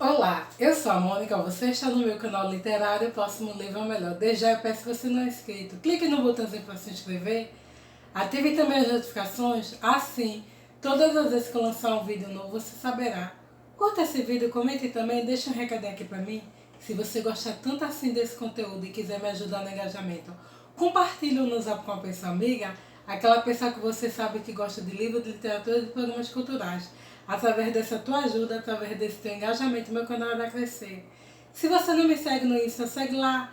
Olá, eu sou a Mônica, você está no meu canal literário, o próximo livro é o melhor. Desde já eu peço que você não é inscrito, clique no botãozinho para se inscrever, ative também as notificações, assim, todas as vezes que eu lançar um vídeo novo você saberá. Curta esse vídeo, comente também, deixa um recadinho aqui para mim, se você gostar tanto assim desse conteúdo e quiser me ajudar no engajamento. Compartilhe no Zap com uma pessoa amiga, aquela pessoa que você sabe que gosta de livro, de literatura e de programas culturais. Através dessa tua ajuda, através desse teu engajamento, meu canal vai crescer. Se você não me segue no Insta, segue lá,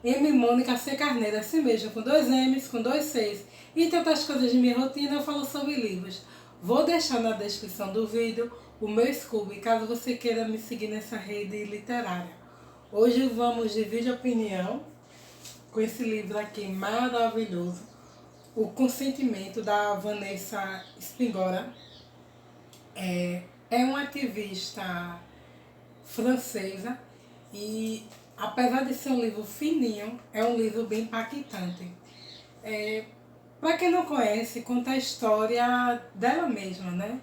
@mmonicaCcarneiro, assim mesmo, com 2 M's, com 2 C's. E tantas coisas de minha rotina, eu falo sobre livros. Vou deixar na descrição do vídeo o meu Scooby, caso você queira me seguir nessa rede literária. Hoje vamos de vídeo opinião com esse livro aqui maravilhoso, O Consentimento, da Vanessa Springora. É uma ativista francesa e, apesar de ser um livro fininho, é um livro bem impactante. Para quem não conhece, conta a história dela mesma, né?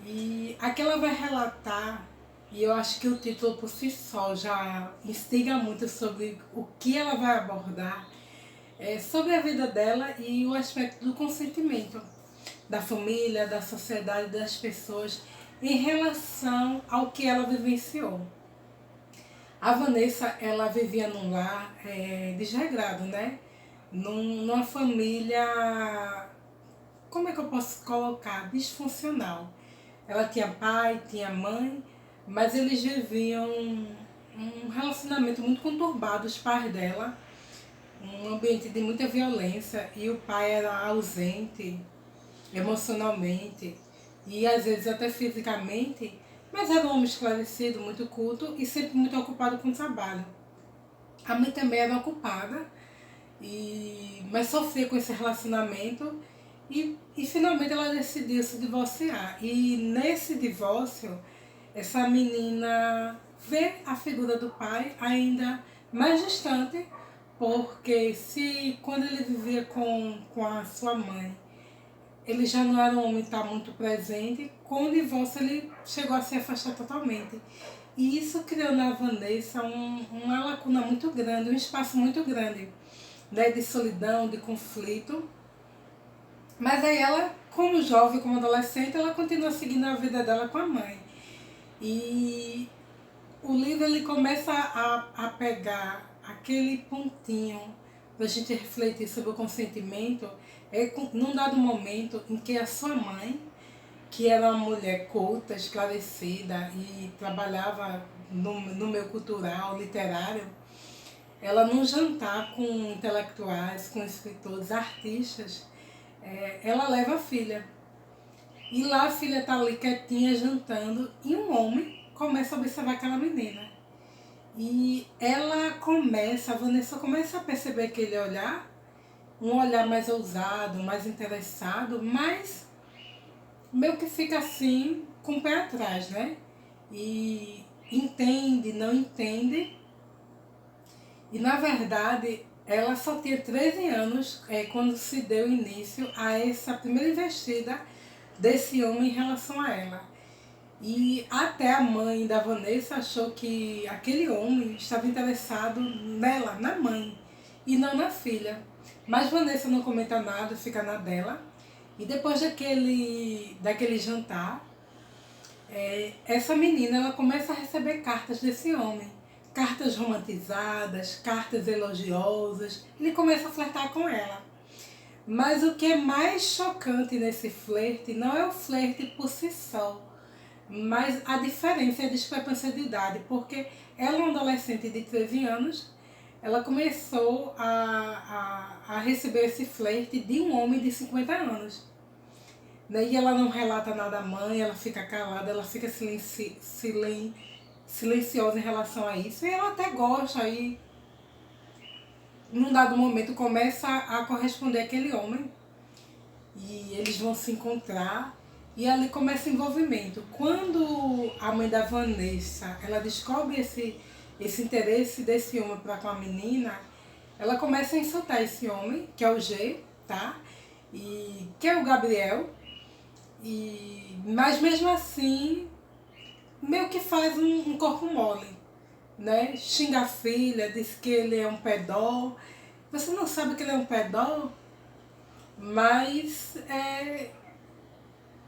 E aqui ela vai relatar, e eu acho que o título por si só já instiga muito sobre o que ela vai abordar, sobre a vida dela e o aspecto do consentimento da família, da sociedade, das pessoas em relação ao que ela vivenciou. A Vanessa, ela vivia num lar desregrado, né? Numa família, como é que eu posso colocar? Disfuncional. Ela tinha pai, tinha mãe, mas eles viviam um relacionamento muito conturbado, os pais dela, um ambiente de muita violência, e o pai era ausente emocionalmente e às vezes até fisicamente, mas era um homem esclarecido, muito culto e sempre muito ocupado com o trabalho. A mãe também era ocupada, mas sofria com esse relacionamento e finalmente ela decidiu se divorciar. E nesse divórcio, essa menina vê a figura do pai ainda mais distante, porque se quando ele vivia com a sua mãe, ele já não era um homem que está muito presente, com o divórcio ele chegou a se afastar totalmente. E isso criou na Vanessa uma lacuna muito grande, um espaço muito grande, né, de solidão, de conflito. Mas aí ela, como jovem, como adolescente, ela continua seguindo a vida dela com a mãe. E o livro ele começa a pegar aquele pontinho para a gente refletir sobre o consentimento, num dado momento em que a sua mãe, que era uma mulher culta, esclarecida e trabalhava no meio cultural, literário, ela num jantar com intelectuais, com escritores, artistas, ela leva a filha. E lá a filha está ali quietinha, jantando, e um homem começa a observar aquela menina. E a Vanessa começa a perceber aquele olhar, um olhar mais ousado, mais interessado, mas meio que fica assim, com o pé atrás, né? E entende, não entende. E na verdade, ela só tinha 13 anos quando se deu início a essa primeira investida desse homem em relação a ela. E até a mãe da Vanessa achou que aquele homem estava interessado nela, na mãe, e não na filha. Mas Vanessa não comenta nada, fica na dela. E depois daquele jantar, essa menina ela começa a receber cartas desse homem. Cartas romantizadas, cartas elogiosas. Ele começa a flertar com ela. Mas o que é mais chocante nesse flerte não é o flerte por si só, mas a diferença é a discrepância de idade, porque ela é uma adolescente de 13 anos, ela começou a receber esse flerte de um homem de 50 anos. Daí ela não relata nada à mãe, ela fica calada, ela fica silenciosa em relação a isso, e ela até gosta, aí num dado momento começa a corresponder àquele homem, e eles vão se encontrar. E ali começa o envolvimento. Quando a mãe da Vanessa, ela descobre esse interesse desse homem para com a menina, ela começa a insultar esse homem, que é o G, tá? E que é o Gabriel. Mas mesmo assim, meio que faz um corpo mole, né? Xinga a filha, diz que ele é um pedó. Você não sabe que ele é um pedó, mas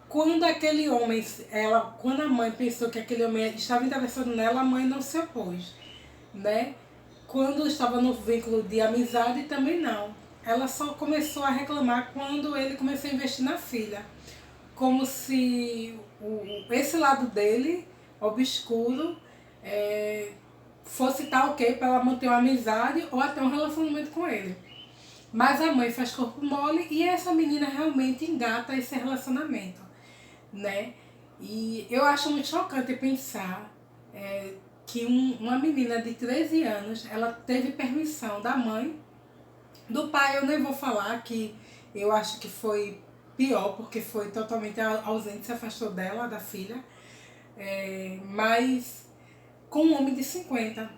quando aquele homem, quando a mãe pensou que aquele homem estava interessado nela, a mãe não se opôs, né? Quando estava no vínculo de amizade, também não. Ela só começou a reclamar quando ele começou a investir na filha. Como se esse lado dele, obscuro, fosse estar ok para ela manter uma amizade ou até um relacionamento com ele. Mas a mãe faz corpo mole e essa menina realmente engata esse relacionamento, né? E eu acho muito chocante pensar que uma menina de 13 anos, ela teve permissão da mãe, do pai eu nem vou falar, que eu acho que foi pior, porque foi totalmente ausente, se afastou dela, da filha, mas com um homem de 50.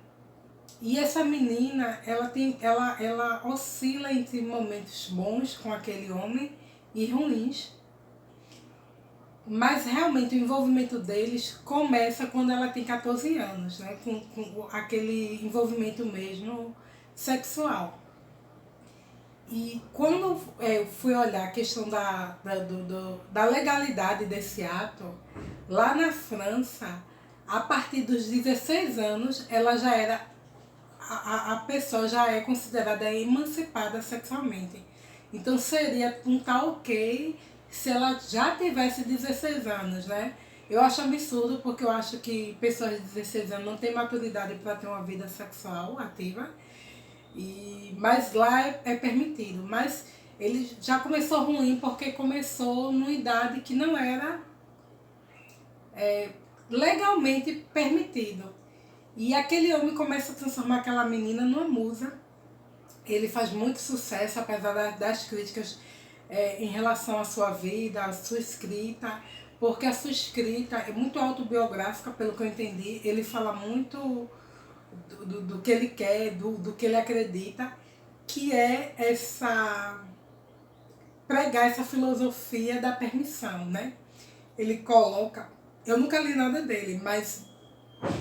E essa menina, ela oscila entre momentos bons com aquele homem e ruins. Mas realmente o envolvimento deles começa quando ela tem 14 anos, né? Com aquele envolvimento mesmo sexual. E quando eu fui olhar a questão da legalidade desse ato, lá na França, a partir dos 16 anos, ela já era a pessoa já é considerada emancipada sexualmente. Então seria um tal ok se ela já tivesse 16 anos, né? Eu acho absurdo porque eu acho que pessoas de 16 anos não têm maturidade para ter uma vida sexual ativa. Mas lá é permitido. Mas ele já começou ruim porque começou numa idade que não era legalmente permitido. E aquele homem começa a transformar aquela menina numa musa. Ele faz muito sucesso, apesar das críticas em relação à sua vida, à sua escrita, porque a sua escrita é muito autobiográfica, pelo que eu entendi. Ele fala muito do que ele quer, do que ele acredita, que é pregar essa filosofia da permissão, né? Ele coloca, eu nunca li nada dele, mas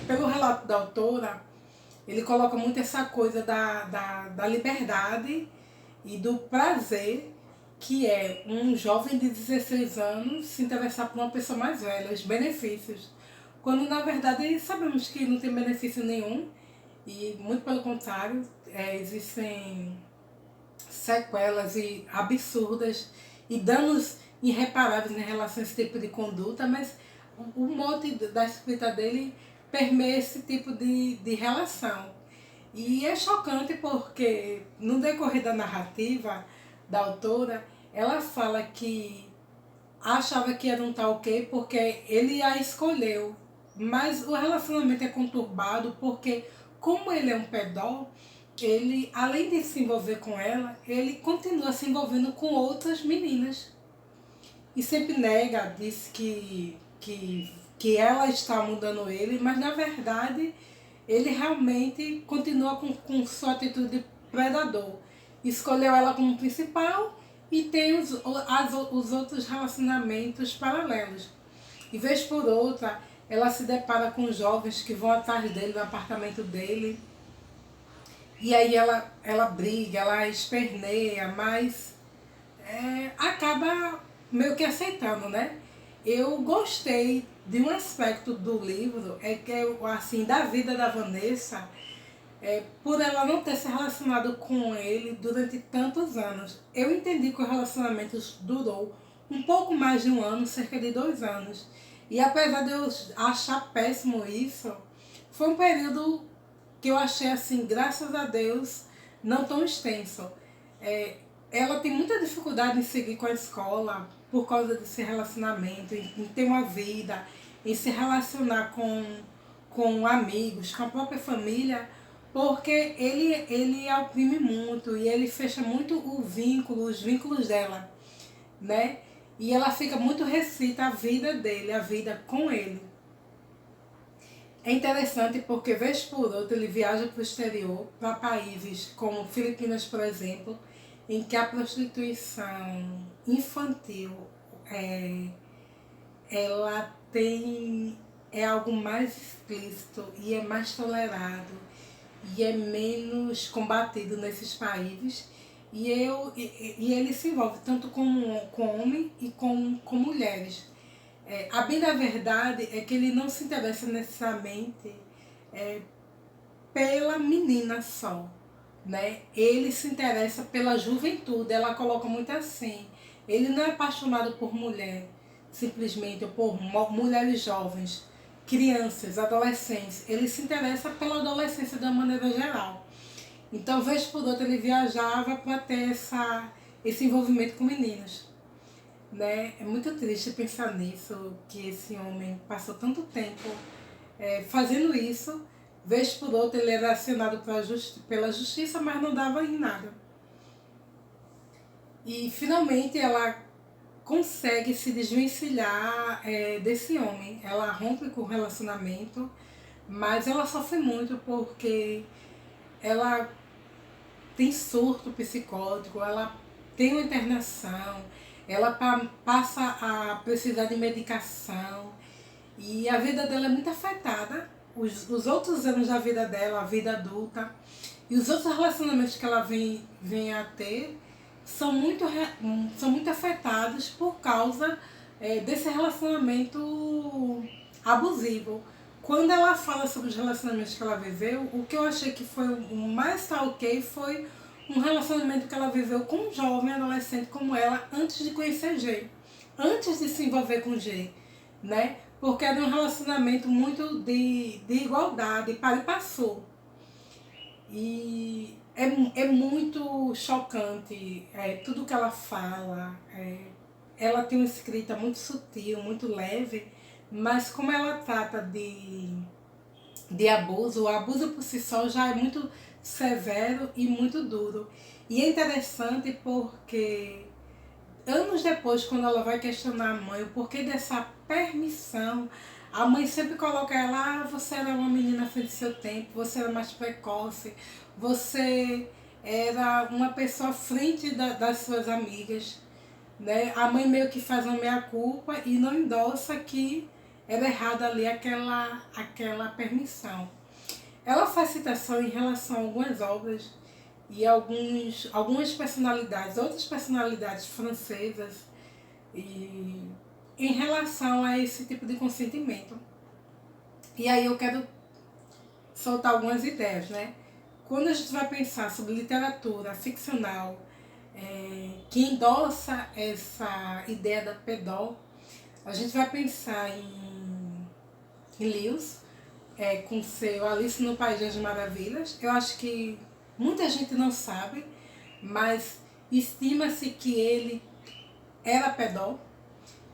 pelo relato da autora, ele coloca muito essa coisa da liberdade e do prazer que é um jovem de 16 anos se interessar por uma pessoa mais velha, os benefícios. Quando na verdade sabemos que não tem benefício nenhum e muito pelo contrário, existem sequelas e absurdas e danos irreparáveis em relação a esse tipo de conduta, mas o mote da escrita dele permeia esse tipo de relação. E é chocante porque no decorrer da narrativa da autora, ela fala que achava que era um tal ok porque ele a escolheu, mas o relacionamento é conturbado porque como ele é um pedó, ele, além de se envolver com ela, ele continua se envolvendo com outras meninas. E sempre nega, diz que ela está mudando ele, mas na verdade ele realmente continua com sua atitude de predador. Escolheu ela como principal e tem os outros relacionamentos paralelos. E vez por outra, ela se depara com jovens que vão atrás dele, no apartamento dele. E aí ela briga, ela esperneia, mas acaba meio que aceitando, né? Eu gostei de um aspecto do livro, que assim, da vida da Vanessa, por ela não ter se relacionado com ele durante tantos anos. Eu entendi que o relacionamento durou um pouco mais de um ano, cerca de 2 anos. E apesar de eu achar péssimo isso, foi um período que eu achei assim, graças a Deus, não tão extenso. Ela tem muita dificuldade em seguir com a escola por causa desse relacionamento, em ter uma vida, em se relacionar com amigos, com a própria família, porque ele a oprime muito e ele fecha muito os vínculos dela, né? E ela fica muito restrita à vida dele, à vida com ele. É interessante porque, vez por outra, ele viaja para o exterior, para países como Filipinas, por exemplo, em que a prostituição infantil ela tem é algo mais explícito e é mais tolerado e é menos combatido nesses países. E ele se envolve tanto com homem e com mulheres. A bem da verdade é que ele não se interessa necessariamente pela menina só, né? Ele se interessa pela juventude, ela coloca muito assim. Ele não é apaixonado por mulher, simplesmente, ou por mulheres jovens, crianças, adolescentes. Ele se interessa pela adolescência de uma maneira geral. Então, vez por outra, ele viajava para ter esse envolvimento com meninas. Né? É muito triste pensar nisso, que esse homem passou tanto tempo fazendo isso. Vez por outra, ele era acionado pela justiça, mas não dava em nada. E, finalmente, ela consegue se desvencilhar desse homem. Ela rompe com o relacionamento, mas ela sofre muito porque ela tem surto psicótico, ela tem uma internação, ela passa a precisar de medicação e a vida dela é muito afetada. Os outros anos da vida dela, a vida adulta e os outros relacionamentos que ela vem a ter são muito afetados por causa desse relacionamento abusivo. Quando ela fala sobre os relacionamentos que ela viveu, o que eu achei que foi o mais ok foi um relacionamento que ela viveu com um jovem adolescente como ela antes de conhecer G, antes de se envolver com G, né? Porque era um relacionamento muito de igualdade, para e passou. E é muito chocante tudo que ela fala. Ela tem uma escrita muito sutil, muito leve, mas como ela trata de abuso, o abuso por si só já é muito severo e muito duro. E é interessante porque anos depois, quando ela vai questionar a mãe o porquê dessa permissão, a mãe sempre coloca ela: você era uma menina à frente do seu tempo, você era mais precoce, você era uma pessoa à frente das suas amigas. Né? A mãe meio que faz uma meia-culpa e não endossa que era errada ali aquela permissão. Ela faz citação em relação a algumas obras e algumas personalidades, outras personalidades francesas, e em relação a esse tipo de consentimento. E aí eu quero soltar algumas ideias, né? Quando a gente vai pensar sobre literatura ficcional que endossa essa ideia da pedó, a gente vai pensar em Lewis, com seu Alice no País das Maravilhas. Eu acho que muita gente não sabe, mas estima-se que ele era pedó,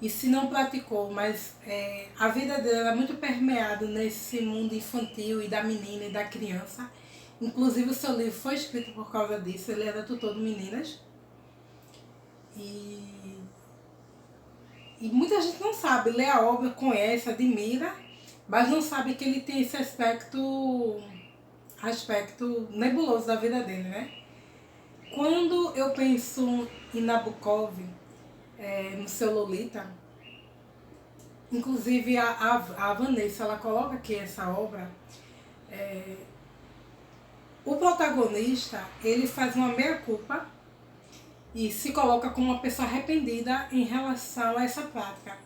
e se não praticou, mas a vida dele era muito permeada nesse mundo infantil e da menina e da criança. Inclusive o seu livro foi escrito por causa disso, ele era tutor de meninas. E muita gente não sabe, lê a obra, conhece, admira, mas não sabe que ele tem esse aspecto nebuloso da vida dele, né? Quando eu penso em Nabokov, no seu Lolita, inclusive a Vanessa, ela coloca aqui essa obra, o protagonista, ele faz uma meia-culpa e se coloca como uma pessoa arrependida em relação a essa prática.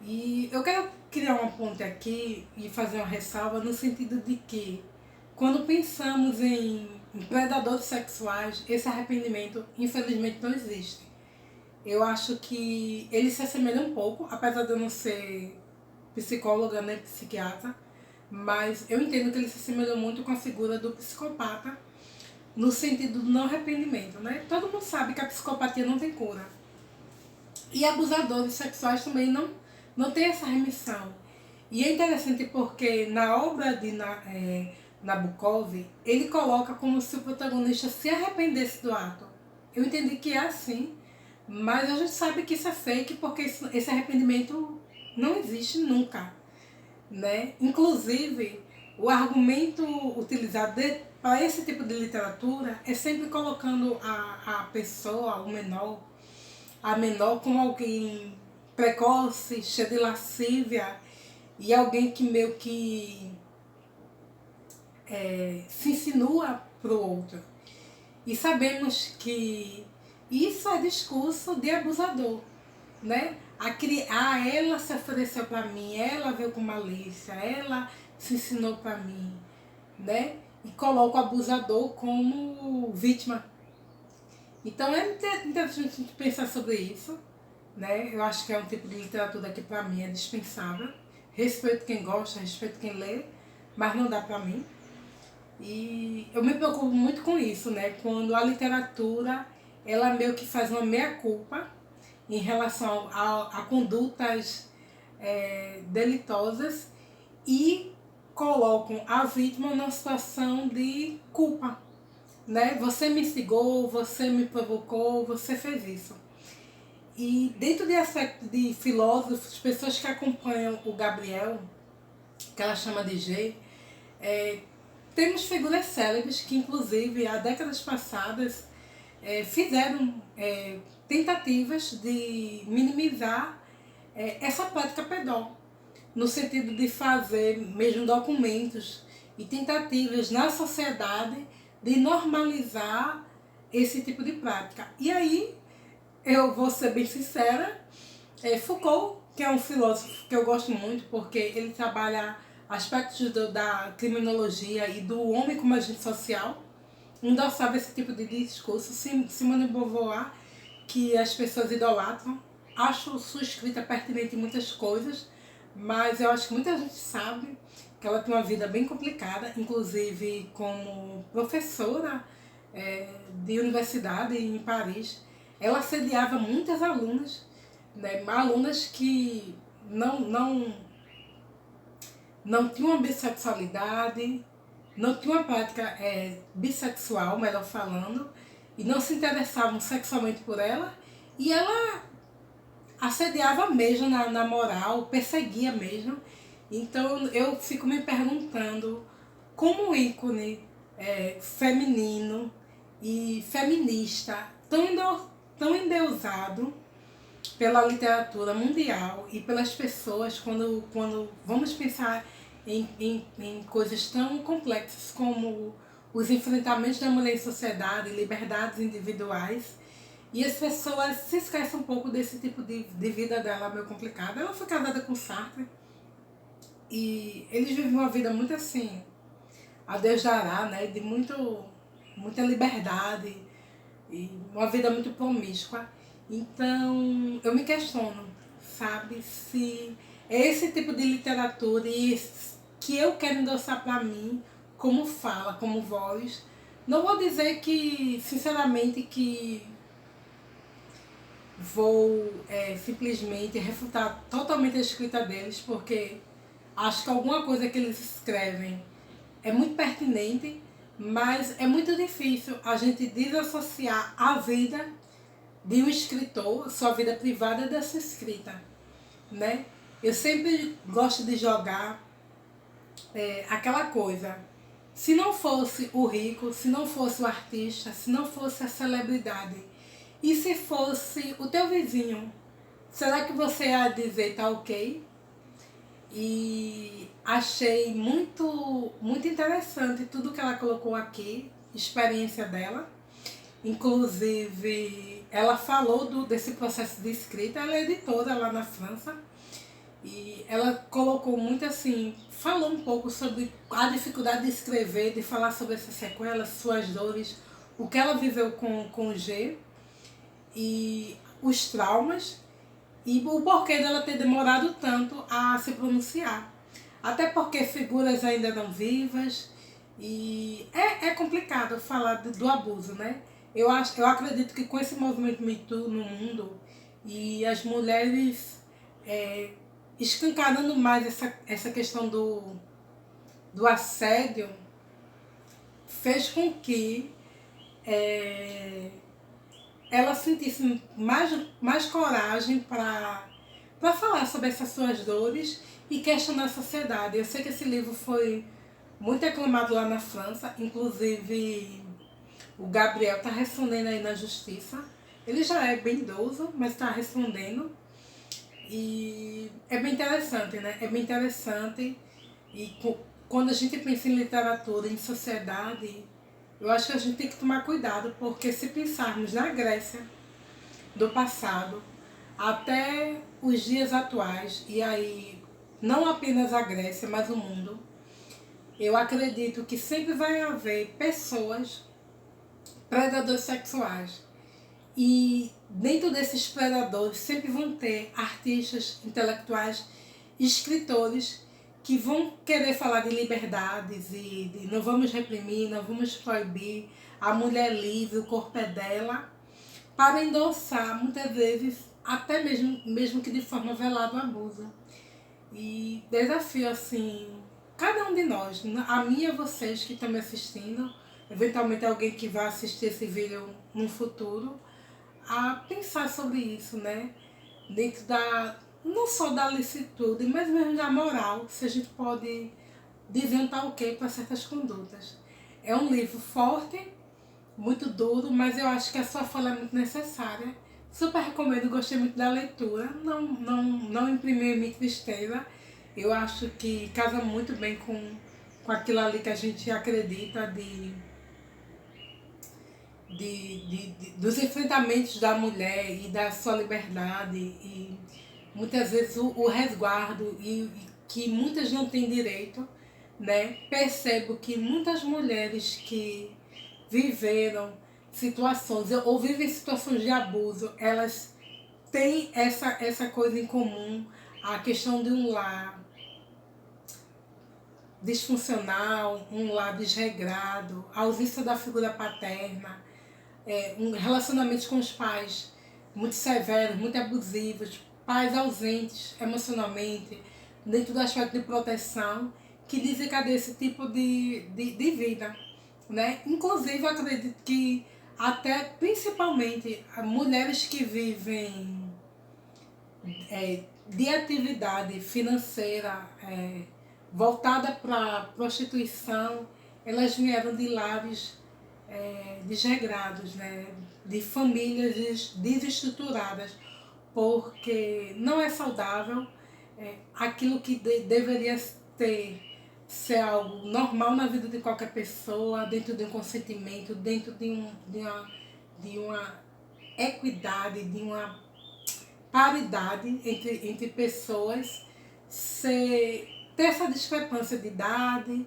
E eu quero criar uma ponte aqui e fazer uma ressalva no sentido de que, quando pensamos em predadores sexuais, esse arrependimento, infelizmente, não existe. Eu acho que ele se assemelha um pouco, apesar de eu não ser psicóloga nem psiquiatra, mas eu entendo que ele se assemelha muito com a figura do psicopata, no sentido do não arrependimento, né? Todo mundo sabe que a psicopatia não tem cura. E abusadores sexuais também não tem essa remissão. E é interessante porque na obra de Nabokov, ele coloca como se o protagonista se arrependesse do ato. Eu entendi que é assim, mas a gente sabe que isso é fake porque esse arrependimento não existe nunca. Né? Inclusive, o argumento utilizado para esse tipo de literatura é sempre colocando a pessoa, a menor como alguém precoce, cheia de lascívia, e alguém que meio que se insinua para o outro. E sabemos que isso é discurso de abusador, né? Ela se ofereceu para mim, ela veio com malícia, ela se ensinou para mim, né? E coloca o abusador como vítima. Então é interessante a gente pensar sobre isso, né? Eu acho que é um tipo de literatura que para mim é dispensável. Respeito quem gosta, respeito quem lê, mas não dá para mim. E eu me preocupo muito com isso, né? Quando a literatura, ela meio que faz uma meia-culpa em relação a condutas delitosas e colocam a vítima numa situação de culpa, né? Você me instigou, você me provocou, você fez isso. E dentro de aspecto de filósofos, pessoas que acompanham o Gabriel, que ela chama de G, temos figuras célebres que, inclusive, há décadas passadas, fizeram tentativas de minimizar essa prática pedó, no sentido de fazer mesmo documentos e tentativas na sociedade de normalizar esse tipo de prática. E aí, eu vou ser bem sincera, Foucault, que é um filósofo que eu gosto muito, porque ele trabalha aspectos da criminologia e do homem como agente social, endossava esse tipo de discurso. Simone de Beauvoir, que as pessoas idolatram, acho sua escrita pertinente em muitas coisas, mas eu acho que muita gente sabe que ela tem uma vida bem complicada, inclusive como professora de universidade em Paris. Ela assediava muitas alunas, né, alunas que não tinham uma bissexualidade, não tinham uma prática bissexual, melhor falando, e não se interessavam sexualmente por ela, e ela assediava mesmo na moral, perseguia mesmo. Então eu fico me perguntando como um ícone feminino e feminista tão endeusado pela literatura mundial e pelas pessoas quando vamos pensar em coisas tão complexas como os enfrentamentos da mulher em sociedade, liberdades individuais, e as pessoas se esquecem um pouco desse tipo de vida dela meio complicada. Ela foi casada com Sartre e eles vivem uma vida muito assim, a Deus dará, né, de muita liberdade e uma vida muito promíscua. Então, eu me questiono, sabe, se é esse tipo de literatura que eu quero endossar para mim, como fala, como voz. Não vou dizer que, sinceramente, que vou simplesmente refutar totalmente a escrita deles, porque acho que alguma coisa que eles escrevem é muito pertinente, mas é muito difícil a gente desassociar a vida de um escritor, sua vida privada, dessa escrita, né? Eu sempre gosto de jogar aquela coisa. Se não fosse o rico, se não fosse o artista, se não fosse a celebridade, e se fosse o teu vizinho, será que você ia dizer tá ok? E achei muito interessante tudo que ela colocou aqui, experiência dela. Inclusive, ela falou desse processo de escrita, ela é editora lá na França, e ela colocou muito assim, falou um pouco sobre a dificuldade de escrever, de falar sobre essas sequelas, suas dores, o que ela viveu com o G, e os traumas, e o porquê dela ter demorado tanto a se pronunciar. Até porque figuras ainda não vivas, e é complicado falar do abuso, né? Eu acredito que com esse movimento Me Too no mundo e as mulheres escancarando mais essa questão do assédio, fez com que ela sentisse mais coragem para falar sobre essas suas dores e questionar a sociedade. Eu sei que esse livro foi muito aclamado lá na França, inclusive o Gabriel está respondendo aí na justiça. Ele já é bem idoso, mas está respondendo. E é bem interessante, né? É bem interessante. E quando a gente pensa em literatura, em sociedade, eu acho que a gente tem que tomar cuidado, porque se pensarmos na Grécia do passado até os dias atuais, e aí não apenas a Grécia, mas o mundo, eu acredito que sempre vai haver pessoas predadores sexuais. E dentro desses predadores sempre vão ter artistas, intelectuais, escritores que vão querer falar de liberdades e de não vamos reprimir, não vamos proibir, a mulher livre, o corpo é dela, para endossar muitas vezes, até mesmo que de forma velada, o abuso. E desafio assim, cada um de nós, a mim e a vocês que estão me assistindo, eventualmente alguém que vai assistir esse vídeo no futuro, a pensar sobre isso, né? Dentro não só da licitude, mas mesmo da moral, se a gente pode dizer um tal quê para certas condutas. É um livro forte, muito duro, mas eu acho que a sua fala é muito necessária. Super recomendo, gostei muito da leitura. Não imprimiu em mim tristeza. Eu acho que casa muito bem com aquilo ali que a gente acredita dos enfrentamentos da mulher e da sua liberdade. E muitas vezes o resguardo e que muitas não têm direito, né? Percebo que muitas mulheres que viveram situações ou vivem situações de abuso, elas têm essa coisa em comum, a questão de um lar disfuncional, um lar desregrado, a ausência da figura paterna, relacionamentos com os pais muito severos, muito abusivos, pais ausentes emocionalmente, dentro do aspecto de proteção, que desencadeia esse tipo de vida. Né? Inclusive, eu acredito que até principalmente mulheres que vivem de atividade financeira voltada para prostituição, elas vieram de lares desregrados, né? De famílias desestruturadas, porque não é saudável aquilo que deveria ser algo normal na vida de qualquer pessoa, dentro de um consentimento, dentro de uma equidade, de uma paridade entre pessoas, ter essa discrepância de idade,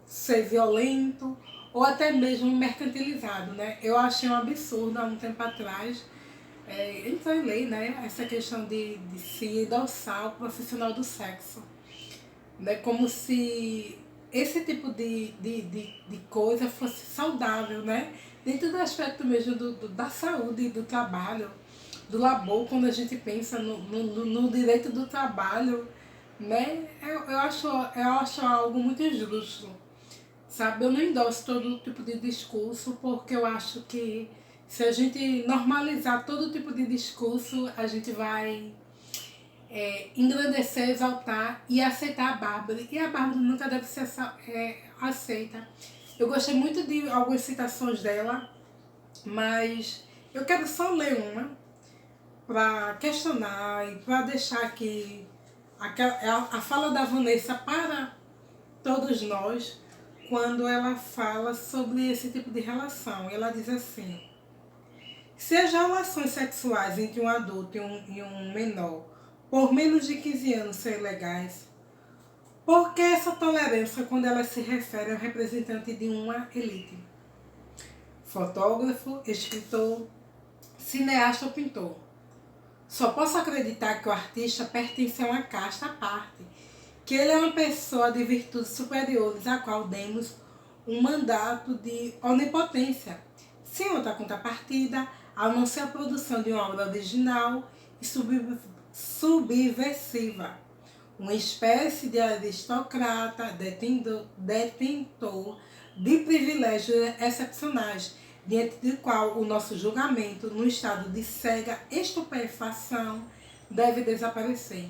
ser violento ou até mesmo mercantilizado, né? Eu achei um absurdo há um tempo atrás, entrou em lei, né? Essa questão de se endossar o profissional do sexo, né? Como se esse tipo de coisa fosse saudável, né? Dentro do aspecto mesmo da saúde e do trabalho, do labor, quando a gente pensa no direito do trabalho, né? Eu acho algo muito injusto, sabe? Eu não endosso todo tipo de discurso, porque eu acho que se a gente normalizar todo tipo de discurso, a gente vai engrandecer, exaltar e aceitar a Bárbara. E a Bárbara nunca deve ser aceita. Eu gostei muito de algumas citações dela, mas eu quero só ler uma para questionar e para deixar aqui a fala da Vanessa para todos nós, quando ela fala sobre esse tipo de relação. Ela diz assim: se as relações sexuais entre um adulto e um menor por menos de 15 anos são ilegais, por que essa tolerância quando ela se refere ao representante de uma elite? Fotógrafo, escritor, cineasta ou pintor. Só posso acreditar que o artista pertence a uma casta à parte, que ele é uma pessoa de virtudes superiores a qual demos um mandato de onipotência, sem outra contrapartida, a não ser a produção de uma obra original e subversiva, uma espécie de aristocrata detentor de privilégios excepcionais, diante do qual o nosso julgamento, no estado de cega estupefação, deve desaparecer.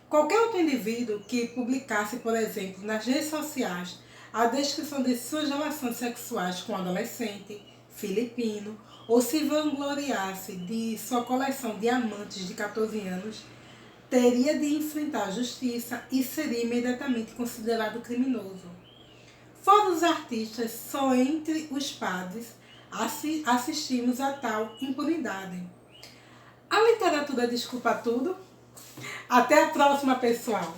Qualquer outro indivíduo que publicasse, por exemplo, nas redes sociais, a descrição de suas relações sexuais com um adolescente filipino ou se vangloriasse de sua coleção de amantes de 14 anos, teria de enfrentar a justiça e seria imediatamente considerado criminoso. Fora os artistas, só entre os padres assistimos a tal impunidade. A literatura desculpa tudo? Até a próxima, pessoal!